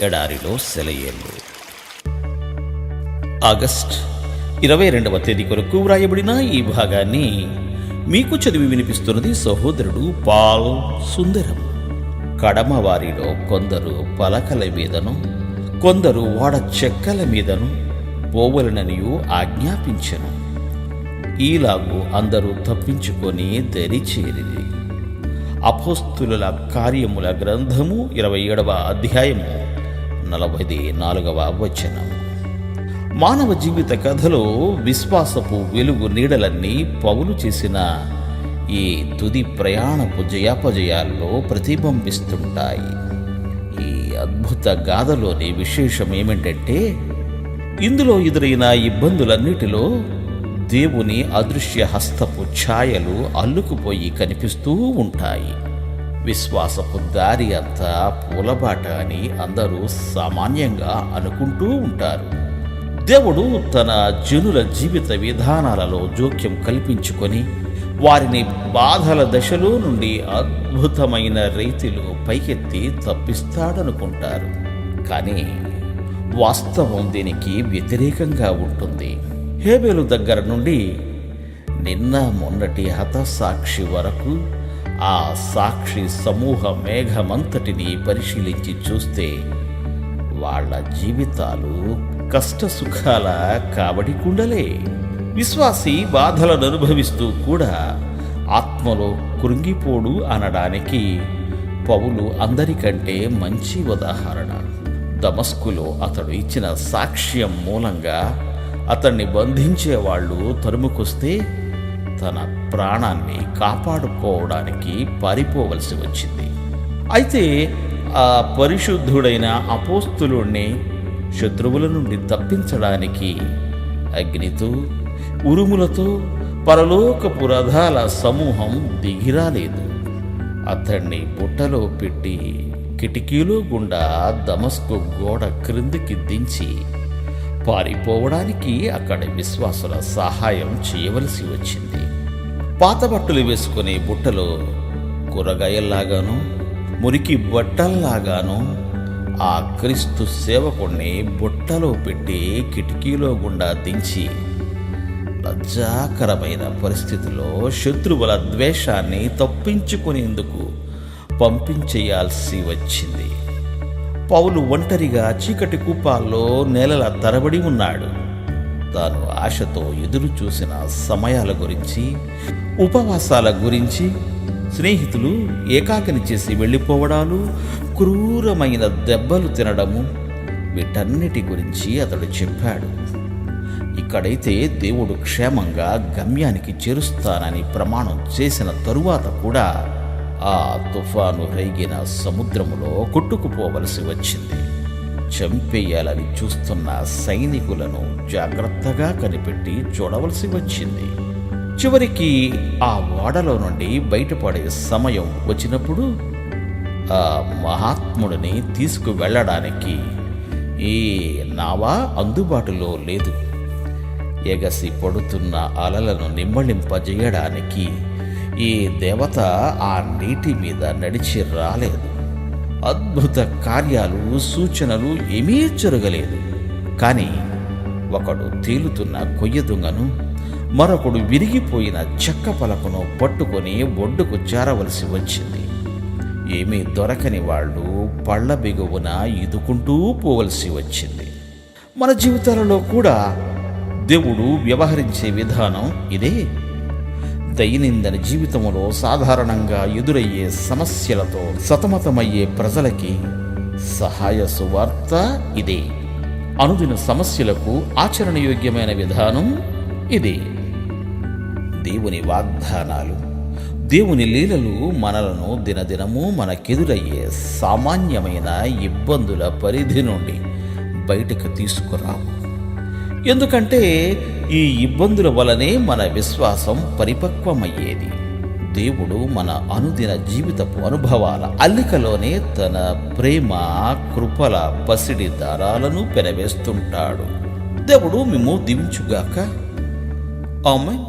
ఎడారిలో సెలయేళ్ళు. ఆగస్ట్ 22వ తేదీ కొరకు వ్రాయబడిన ఈ భాగాన్ని మీకు చదివి వినిపిస్తున్నది సహోదరుడు పాల్ సుందరం. కడమ వారిలో కొందరు పలకల మీదను కొందరు వాడ చెక్కల మీదను పోవలననియు ఆజ్ఞాపించెను. ఈలాగు అందరూ తప్పించుకొని దరిచేరిరి. అపోస్తుల కార్యముల గ్రంథము 27వ అధ్యాయము 44వ వచనం. మానవ జీవిత కథలో విశ్వాసపు వెలుగు నీడలన్నీ పౌలు చేసిన ఈ తుది ప్రయాణపు జయాపజయాల్లో ప్రతిబింబిస్తుంటాయి. ఈ అద్భుత గాథలోని విశేషం ఏమిటంటే, ఇందులో ఎదురైన ఇబ్బందులన్నిటిలో దేవుని అదృశ్య హస్తపు ఛాయలు అల్లుకుపోయి కనిపిస్తూ ఉంటాయి. విశ్వాసపు దారి అంతా పూలబాట అని అందరూ సామాన్యంగా అనుకుంటూ ఉంటారు. దేవుడు తన జనుల జీవిత విధానాలలో జోక్యం కల్పించుకొని వారిని బాధల దశలో నుండి అద్భుతమైన రీతిలో పైకెత్తి తప్పిస్తాడనుకుంటారు. కానీ వాస్తవం దీనికి వ్యతిరేకంగా ఉంటుంది. హేబేలు దగ్గర నుండి నిన్న మొన్నటి హతసాక్షి వరకు ఆ సాక్షి సమూహ మేఘమంతటిని పరిశీలించి చూస్తే వాళ్ళ జీవితాలు కష్టసుఖాల కాబడి కుండలే. విశ్వాసి బాధలను అనుభవిస్తూ కూడా ఆత్మలో కృంగిపోడు అనడానికి పౌలు అందరికంటే మంచి ఉదాహరణ. దమస్కులో అతడు ఇచ్చిన సాక్ష్యం మూలంగా అతన్ని బంధించేవాళ్ళు తరుముకొస్తే తన ప్రాణాన్ని కాపాడుకోవడానికి పారిపోవలసి వచ్చింది. అయితే ఆ పరిశుద్ధుడైన అపోస్తులుణ్ణి శత్రువుల నుండి తప్పించడానికి అగ్నితో ఉరుములతో పరలోకపు రథాల సమూహం దిగిరాలేదు. అతన్ని బుట్టలో పెట్టి కిటికీలో గుండా దమస్కు గోడ క్రిందికి దించి పారిపోవడానికి అక్కడి విశ్వాసుల సహాయం చేయవలసి వచ్చింది. పాత బట్టలు వేసుకునే బుట్టలో కూరగాయల్లాగాను మురికి బట్టల్లాగాను ఆ క్రీస్తు సేవకుణ్ణి బుట్టలో పెట్టి కిటికీలో గుండా దించి లజ్జాకరమైన పరిస్థితిలో శత్రువుల ద్వేషాన్ని తప్పించుకునేందుకు పంపించేయాల్సి వచ్చింది. పౌలు ఒంటరిగా చీకటి కూపాల్లో నెలల తరబడి ఉన్నాడు. తాను ఆశతో ఎదురు చూసిన సమయాల గురించి, ఉపవాసాల గురించి, స్నేహితులు ఏకాకిని చేసి వెళ్ళిపోవడాలు, క్రూరమైన దెబ్బలు తినడము, వీటన్నిటి గురించి అతడు చెప్పాడు. ఇక్కడైతే దేవుడు క్షేమంగా గమ్యానికి చేరుస్తానని ప్రమాణం చేసిన తరువాత కూడా ఆ తుఫాను రేగిన సముద్రములో కొట్టుకుపోవలసి వచ్చింది. చంపేయాలని చూస్తున్న సైనికులను జాగ్రత్తగా కనిపెట్టి చూడవలసి వచ్చింది. చివరికి ఆ ఓడలో నుండి బయటపడే సమయం వచ్చినప్పుడు ఆ మహాత్ముడిని తీసుకువెళ్ళడానికి ఈ నావా అందుబాటులో లేదు. ఎగసి పడుతున్న అలలను నిమ్మళింపజేయడానికి ఈ దేవత ఆ నీటి మీద నడిచి రాలేదు. అద్భుత కార్యాలు, సూచనలు ఏమీ జరగలేదు. కానీ ఒకడు తేలుతున్న కొయ్య దుంగను, మరొకడు విరిగిపోయిన చెక్క పలకను పట్టుకొని ఒడ్డుకు చేరవలసి వచ్చింది. ఏమీ దొరకని వాళ్ళు పళ్ళ బిగువున ఈదుకుంటూ పోవలసి వచ్చింది. మన జీవితాలలో కూడా దేవుడు వ్యవహరించే విధానం ఇదే. దైనందిన జీవితంలో సాధారణంగా ఎదురయ్యే సమస్యలతో సతమతమయ్యే ప్రజలకి సహాయ సువార్త ఇదే. అనుదిన సమస్యలకు ఆచరణయోగ్యమైన విధానం ఇదే. దేవుని వాగ్దానాలు, దేవుని లీలలు మనలను దినదినము మనకెదురయ్యే సామాన్యమైన ఇబ్బందుల పరిధి నుండి బయటకు తీసుకురావు. ఎందుకంటే ఈ ఇబ్బందుల వలనే మన విశ్వాసం పరిపక్వమయ్యేది. దేవుడు మన అనుదిన జీవితపు అనుభవాల అల్లికలోనే తన ప్రేమ, కృపల పసిడి దారాలను పెనవేస్తుంటాడు. దేవుడు మిమ్ము దీవించుగాక. ఆమేన్.